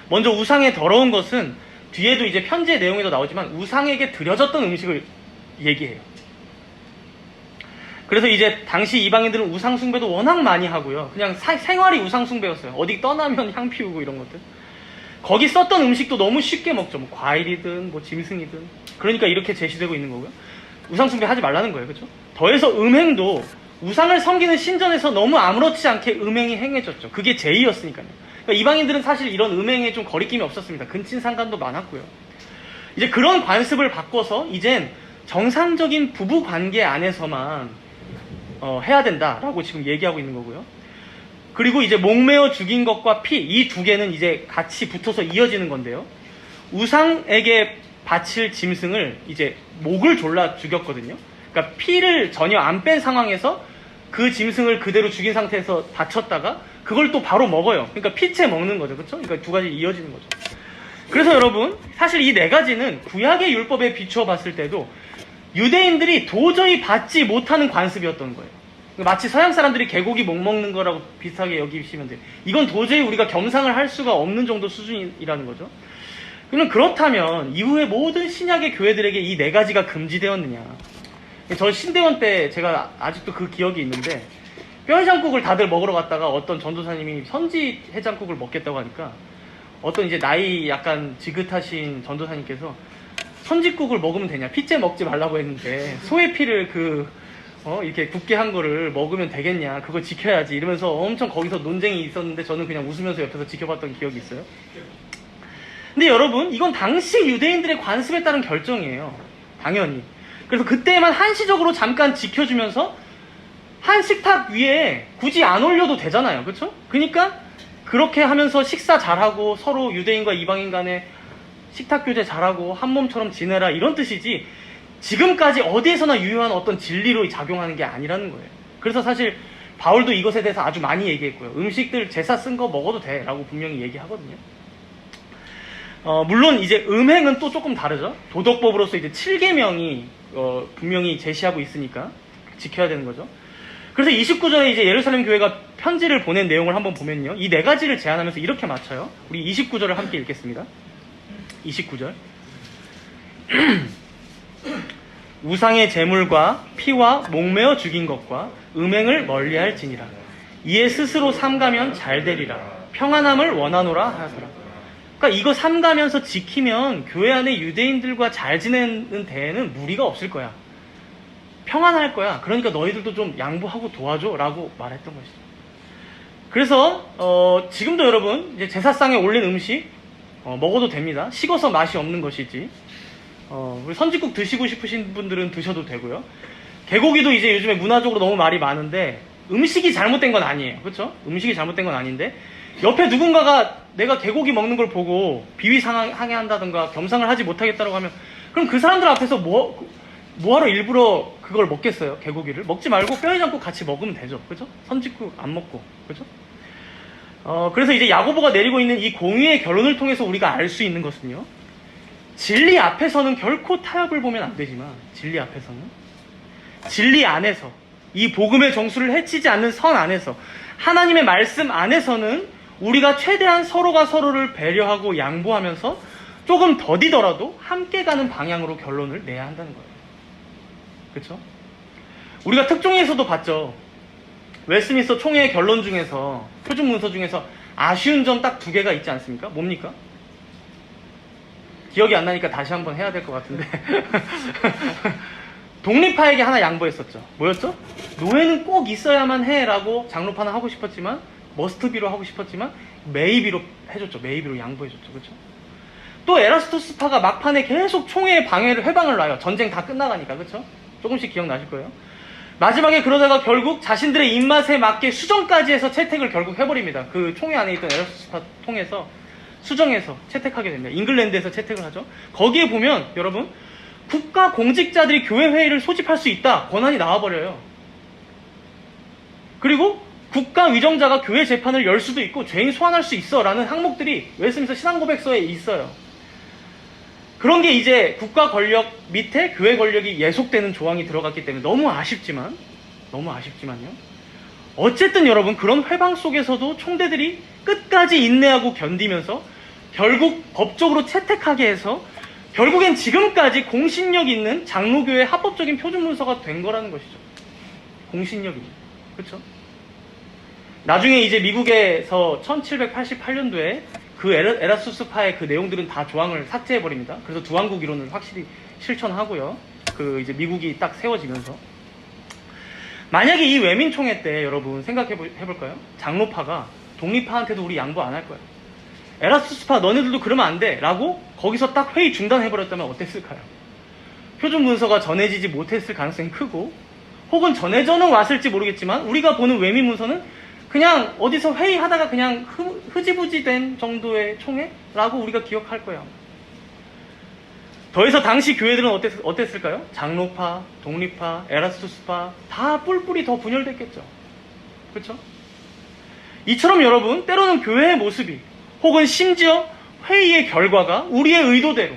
먼저 우상의 더러운 것은 뒤에도 이제 편지의 내용에도 나오지만 우상에게 드려졌던 음식을 얘기해요. 그래서 이제 당시 이방인들은 우상숭배도 워낙 많이 하고요. 그냥 생활이 우상숭배였어요. 어디 떠나면 향 피우고 이런 것들. 거기 썼던 음식도 너무 쉽게 먹죠. 뭐 과일이든 뭐 짐승이든. 그러니까 이렇게 제시되고 있는 거고요. 우상 숭배하지 말라는 거예요. 그렇죠? 더해서 음행도 우상을 섬기는 신전에서 너무 아무렇지 않게 음행이 행해졌죠. 그게 제의였으니까요. 그러니까 이방인들은 사실 이런 음행에 좀 거리낌이 없었습니다. 근친상간도 많았고요. 이제 그런 관습을 바꿔서 이젠 정상적인 부부 관계 안에서만 해야 된다라고 지금 얘기하고 있는 거고요. 그리고 이제 목매어 죽인 것과 피, 이 두 개는 이제 같이 붙어서 이어지는 건데요. 우상에게 바칠 짐승을 이제 목을 졸라 죽였거든요. 그러니까 피를 전혀 안 뺀 상황에서 그 짐승을 그대로 죽인 상태에서 다쳤다가 그걸 또 바로 먹어요. 그러니까 피채 먹는 거죠. 그렇죠? 그러니까 두 가지 이어지는 거죠. 그래서 여러분, 사실 이 네 가지는 구약의 율법에 비추어 봤을 때도 유대인들이 도저히 받지 못하는 관습이었던 거예요. 마치 서양 사람들이 개고기 못 먹는 거라고 비슷하게 여기시면 돼요. 이건 도저히 우리가 겸상을 할 수가 없는 정도 수준이라는 거죠. 그럼 그렇다면 이후에 모든 신약의 교회들에게 이 네 가지가 금지되었느냐. 저 신대원 때 제가 아직도 그 기억이 있는데 뼈해장국을 다들 먹으러 갔다가 어떤 전도사님이 선지 해장국을 먹겠다고 하니까 어떤 이제 나이 약간 지긋하신 전도사님께서 선지국을 먹으면 되냐, 피째 먹지 말라고 했는데 소의 피를 이렇게 굽게 한 거를 먹으면 되겠냐, 그거 지켜야지 이러면서 엄청 거기서 논쟁이 있었는데 저는 그냥 웃으면서 옆에서 지켜봤던 기억이 있어요. 근데 여러분, 이건 당시 유대인들의 관습에 따른 결정이에요. 당연히. 그래서 그때만 한시적으로 잠깐 지켜주면서 한 식탁 위에 굳이 안 올려도 되잖아요. 그렇죠? 그러니까 그렇게 하면서 식사 잘하고 서로 유대인과 이방인 간에 식탁 교제 잘하고 한 몸처럼 지내라 이런 뜻이지 지금까지 어디에서나 유효한 어떤 진리로 작용하는 게 아니라는 거예요. 그래서 사실 바울도 이것에 대해서 아주 많이 얘기했고요. 음식들 제사 쓴 거 먹어도 돼 라고 분명히 얘기하거든요. 물론 이제 음행은 또 조금 다르죠. 도덕법으로서 이제 7계명이 분명히 제시하고 있으니까 지켜야 되는 거죠. 그래서 29절에 이제 예루살렘 교회가 편지를 보낸 내용을 한번 보면요. 이 네 가지를 제안하면서 이렇게 맞춰요. 우리 29절을 함께 읽겠습니다. 29절. 우상의 제물과 피와 목매어 죽인 것과 음행을 멀리할지니라. 이에 스스로 삼가면 잘되리라. 평안함을 원하노라 하더라. 그러니까 이거 삼가면서 지키면 교회 안에 유대인들과 잘 지내는 데에는 무리가 없을 거야. 평안할 거야. 그러니까 너희들도 좀 양보하고 도와줘 라고 말했던 것이죠. 그래서 지금도 여러분 이제 제사상에 올린 음식 먹어도 됩니다. 식어서 맛이 없는 것이지. 선지국 드시고 싶으신 분들은 드셔도 되고요. 개고기도 이제 요즘에 문화적으로 너무 말이 많은데 음식이 잘못된 건 아니에요. 그렇죠? 음식이 잘못된 건 아닌데 옆에 누군가가 내가 개고기 먹는 걸 보고 비위상하게 한다든가 겸상을 하지 못하겠다고 하면 그럼 그 사람들 앞에서 뭐하러 일부러 그걸 먹겠어요? 개고기를 먹지 말고 뼈해장국 같이 먹으면 되죠. 그죠? 선지국 안 먹고. 그죠? 그래서 이제 야고보가 내리고 있는 이 공의의 결론을 통해서 우리가 알 수 있는 것은요. 진리 앞에서는 결코 타협을 보면 안 되지만 진리 앞에서는 진리 안에서 이 복음의 정수를 해치지 않는 선 안에서 하나님의 말씀 안에서는 우리가 최대한 서로가 서로를 배려하고 양보하면서 조금 더디더라도 함께 가는 방향으로 결론을 내야 한다는 거예요. 그렇죠? 우리가 특종에서도 봤죠. 웨스트민스터 총회의 결론 중에서 표준 문서 중에서 아쉬운 점 딱 2개가 있지 않습니까? 뭡니까? 기억이 안 나니까 다시 한번 해야 될 것 같은데 독립파에게 하나 양보했었죠. 뭐였죠? 노예는 꼭 있어야만 해라고 장로파는 하고 싶었지만 머스트비로 하고 싶었지만 메이비로 해줬죠. 메이비로 양보해줬죠. 그렇죠? 또 에라스토스파가 막판에 계속 총회의 회방을 놔요. 전쟁 다 끝나가니까. 그렇죠? 조금씩 기억나실 거예요. 마지막에 그러다가 결국 자신들의 입맛에 맞게 수정까지 해서 채택을 결국 해버립니다. 그 총회 안에 있던 에라스토스파 통해서 수정해서 채택하게 됩니다. 잉글랜드에서 채택을 하죠. 거기에 보면 여러분 국가 공직자들이 교회 회의를 소집할 수 있다. 권한이 나와버려요. 그리고 국가 위정자가 교회 재판을 열 수도 있고 죄인 소환할 수 있어 라는 항목들이 웨스트민스터 신앙고백서에 있어요. 그런 게 이제 국가 권력 밑에 교회 권력이 예속되는 조항이 들어갔기 때문에 너무 아쉽지만요. 어쨌든 여러분 그런 회방 속에서도 총대들이 끝까지 인내하고 견디면서 결국 법적으로 채택하게 해서 결국엔 지금까지 공신력 있는 장로교회 합법적인 표준문서가 된 거라는 것이죠. 공신력 있는. 그렇죠? 나중에 이제 미국에서 1788년도에 그 에라수스파의 그 내용들은 다 조항을 삭제해버립니다. 그래서 두왕국 이론은 확실히 실천하고요. 그 이제 미국이 딱 세워지면서. 만약에 이 외민총회 때 여러분 생각해볼까요? 장로파가 독립파한테도 우리 양보 안 할 거야. 에라수스파 너네들도 그러면 안 돼 라고 거기서 딱 회의 중단해버렸다면 어땠을까요? 표준 문서가 전해지지 못했을 가능성이 크고, 혹은 전해져는 왔을지 모르겠지만 우리가 보는 외민 문서는 그냥 어디서 회의하다가 그냥 흐지부지 된 정도의 총회라고 우리가 기억할 거예요. 더해서 당시 교회들은 어땠을까요? 장로파, 독립파, 에라스투스파 다 뿔뿔이 더 분열됐겠죠. 그렇죠? 이처럼 여러분, 때로는 교회의 모습이 혹은 심지어 회의의 결과가 우리의 의도대로,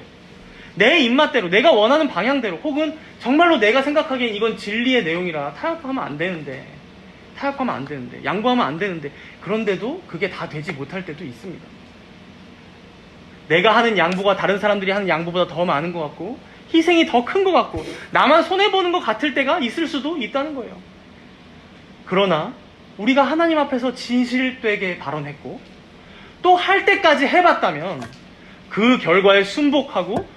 내 입맛대로, 내가 원하는 방향대로, 혹은 정말로 내가 생각하기엔 이건 진리의 내용이라 타협하면 안 되는데, 양보하면 안 되는데, 그런데도 그게 다 되지 못할 때도 있습니다. 내가 하는 양보가 다른 사람들이 하는 양보보다 더 많은 것 같고, 희생이 더 큰 것 같고, 나만 손해보는 것 같을 때가 있을 수도 있다는 거예요. 그러나 우리가 하나님 앞에서 진실되게 발언했고 또 할 때까지 해봤다면 그 결과에 순복하고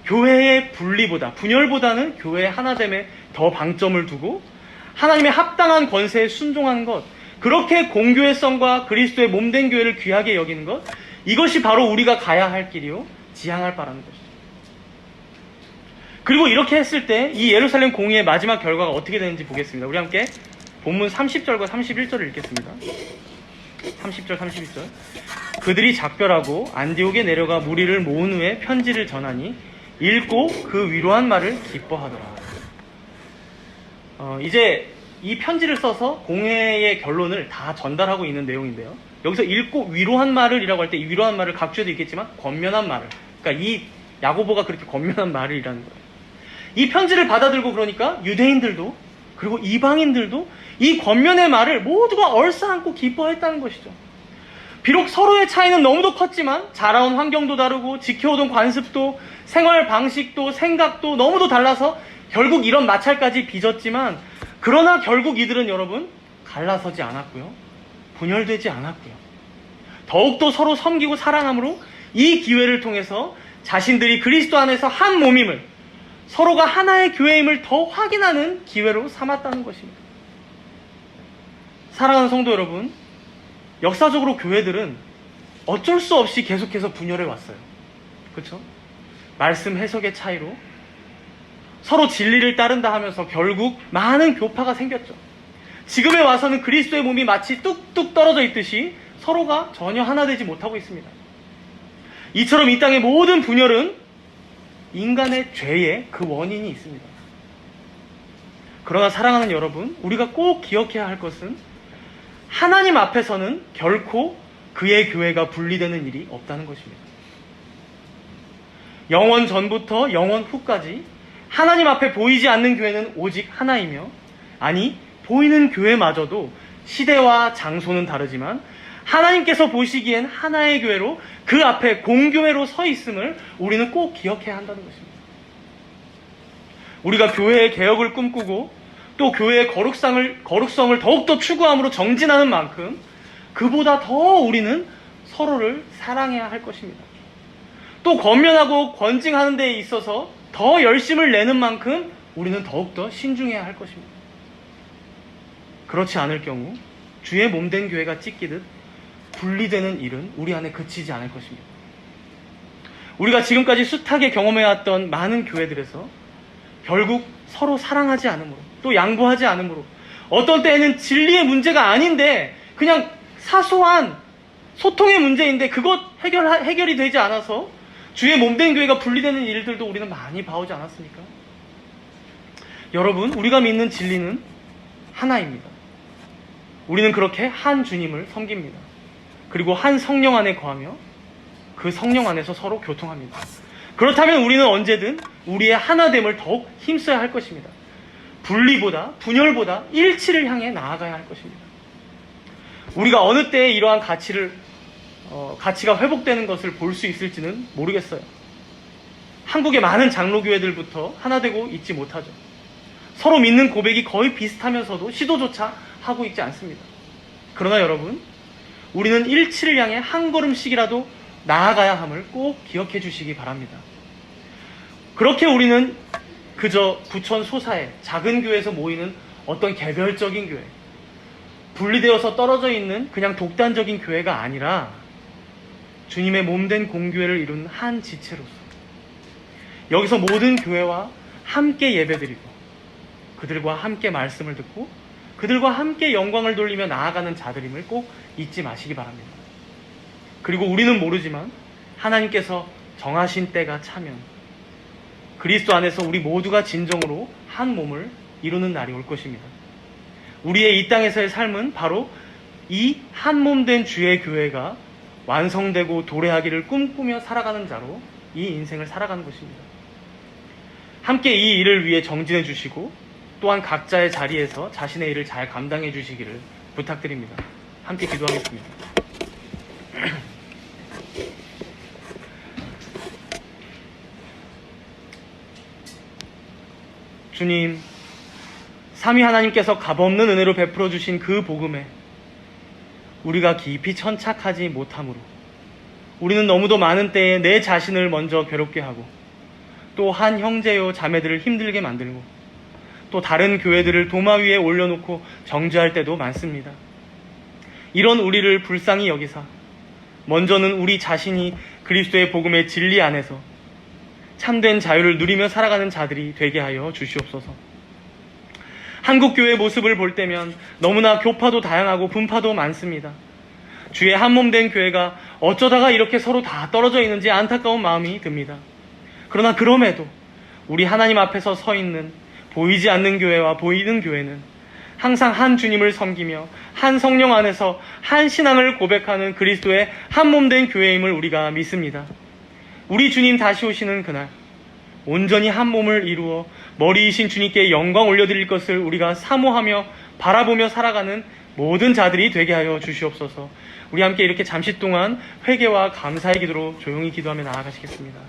교회의 분열보다는 교회의 하나됨에 더 방점을 두고 하나님의 합당한 권세에 순종하는 것, 그렇게 공교회성과 그리스도의 몸된 교회를 귀하게 여기는 것, 이것이 바로 우리가 가야 할 길이요 지향할 바라는 것이죠. 그리고 이렇게 했을 때 이 예루살렘 공의의 마지막 결과가 어떻게 되는지 보겠습니다. 우리 함께 본문 30절과 31절을 읽겠습니다. 30절 31절. 그들이 작별하고 안디옥에 내려가 무리를 모은 후에 편지를 전하니 읽고 그 위로한 말을 기뻐하더라. 이제 이 편지를 써서 공회의 결론을 다 전달하고 있는 내용인데요. 여기서 읽고 위로한 말을 이라고 할 때 이 위로한 말을 각주에도 있겠지만 권면한 말을, 그러니까 이 야고보가 그렇게 권면한 말이라는 거예요. 이 편지를 받아들고 그러니까 유대인들도 그리고 이방인들도 이 권면의 말을 모두가 얼싸안고 기뻐했다는 것이죠. 비록 서로의 차이는 너무도 컸지만 자라온 환경도 다르고 지켜오던 관습도 생활 방식도 생각도 너무도 달라서 결국 이런 마찰까지 빚었지만, 그러나 결국 이들은 여러분 갈라서지 않았고요, 분열되지 않았고요, 더욱더 서로 섬기고 사랑함으로 이 기회를 통해서 자신들이 그리스도 안에서 한 몸임을, 서로가 하나의 교회임을 더 확인하는 기회로 삼았다는 것입니다. 사랑하는 성도 여러분, 역사적으로 교회들은 어쩔 수 없이 계속해서 분열해 왔어요. 그렇죠? 말씀 해석의 차이로 서로 진리를 따른다 하면서 결국 많은 교파가 생겼죠. 지금에 와서는 그리스도의 몸이 마치 뚝뚝 떨어져 있듯이 서로가 전혀 하나 되지 못하고 있습니다. 이처럼 이 땅의 모든 분열은 인간의 죄의 그 원인이 있습니다. 그러나 사랑하는 여러분, 우리가 꼭 기억해야 할 것은 하나님 앞에서는 결코 그의 교회가 분리되는 일이 없다는 것입니다. 영원 전부터 영원 후까지 하나님 앞에 보이지 않는 교회는 오직 하나이며, 아니 보이는 교회마저도 시대와 장소는 다르지만 하나님께서 보시기엔 하나의 교회로 그 앞에 공교회로 서 있음을 우리는 꼭 기억해야 한다는 것입니다. 우리가 교회의 개혁을 꿈꾸고 또 교회의 거룩성을 더욱더 추구함으로 정진하는 만큼 그보다 더 우리는 서로를 사랑해야 할 것입니다. 또 권면하고 권징하는 데 있어서 더 열심을 내는 만큼 우리는 더욱더 신중해야 할 것입니다. 그렇지 않을 경우 주의 몸된 교회가 찢기듯 분리되는 일은 우리 안에 그치지 않을 것입니다. 우리가 지금까지 숱하게 경험해왔던 많은 교회들에서 결국 서로 사랑하지 않으므로 또 양보하지 않으므로, 어떤 때에는 진리의 문제가 아닌데 그냥 사소한 소통의 문제인데 그것 해결이 되지 않아서 주의 몸된 교회가 분리되는 일들도 우리는 많이 봐오지 않았습니까? 여러분, 우리가 믿는 진리는 하나입니다. 우리는 그렇게 한 주님을 섬깁니다. 그리고 한 성령 안에 거하며 그 성령 안에서 서로 교통합니다. 그렇다면 우리는 언제든 우리의 하나됨을 더욱 힘써야 할 것입니다. 분열보다 일치를 향해 나아가야 할 것입니다. 우리가 어느 때에 이러한 가치가 회복되는 것을 볼 수 있을지는 모르겠어요. 한국의 많은 장로교회들부터 하나 되고 있지 못하죠. 서로 믿는 고백이 거의 비슷하면서도 시도조차 하고 있지 않습니다. 그러나 여러분, 우리는 일치를 향해 한 걸음씩이라도 나아가야 함을 꼭 기억해 주시기 바랍니다. 그렇게 우리는 그저 부천 소사의 작은 교회에서 모이는 어떤 개별적인 교회, 분리되어서 떨어져 있는 그냥 독단적인 교회가 아니라 주님의 몸된 공교회를 이룬 한 지체로서 여기서 모든 교회와 함께 예배드리고 그들과 함께 말씀을 듣고 그들과 함께 영광을 돌리며 나아가는 자들임을 꼭 잊지 마시기 바랍니다. 그리고 우리는 모르지만 하나님께서 정하신 때가 차면 그리스도 안에서 우리 모두가 진정으로 한 몸을 이루는 날이 올 것입니다. 우리의 이 땅에서의 삶은 바로 이 한 몸 된 주의 교회가 완성되고 도래하기를 꿈꾸며 살아가는 자로 이 인생을 살아가는 것입니다. 함께 이 일을 위해 정진해 주시고 또한 각자의 자리에서 자신의 일을 잘 감당해 주시기를 부탁드립니다. 함께 기도하겠습니다. 주님, 삼위 하나님께서 값없는 은혜로 베풀어 주신 그 복음에 우리가 깊이 천착하지 못함으로 우리는 너무도 많은 때에 내 자신을 먼저 괴롭게 하고 또 한 형제요 자매들을 힘들게 만들고 또 다른 교회들을 도마 위에 올려놓고 정죄할 때도 많습니다. 이런 우리를 불쌍히 여기사 먼저는 우리 자신이 그리스도의 복음의 진리 안에서 참된 자유를 누리며 살아가는 자들이 되게 하여 주시옵소서. 한국교회의 모습을 볼 때면 너무나 교파도 다양하고 분파도 많습니다. 주의 한몸 된 교회가 어쩌다가 이렇게 서로 다 떨어져 있는지 안타까운 마음이 듭니다. 그러나 그럼에도 우리 하나님 앞에서 서 있는 보이지 않는 교회와 보이는 교회는 항상 한 주님을 섬기며 한 성령 안에서 한 신앙을 고백하는 그리스도의 한몸 된 교회임을 우리가 믿습니다. 우리 주님 다시 오시는 그날 온전히 한 몸을 이루어 머리이신 주님께 영광 올려드릴 것을 우리가 사모하며 바라보며 살아가는 모든 자들이 되게 하여 주시옵소서. 우리 함께 이렇게 잠시 동안 회개와 감사의 기도로 조용히 기도하며 나아가시겠습니다.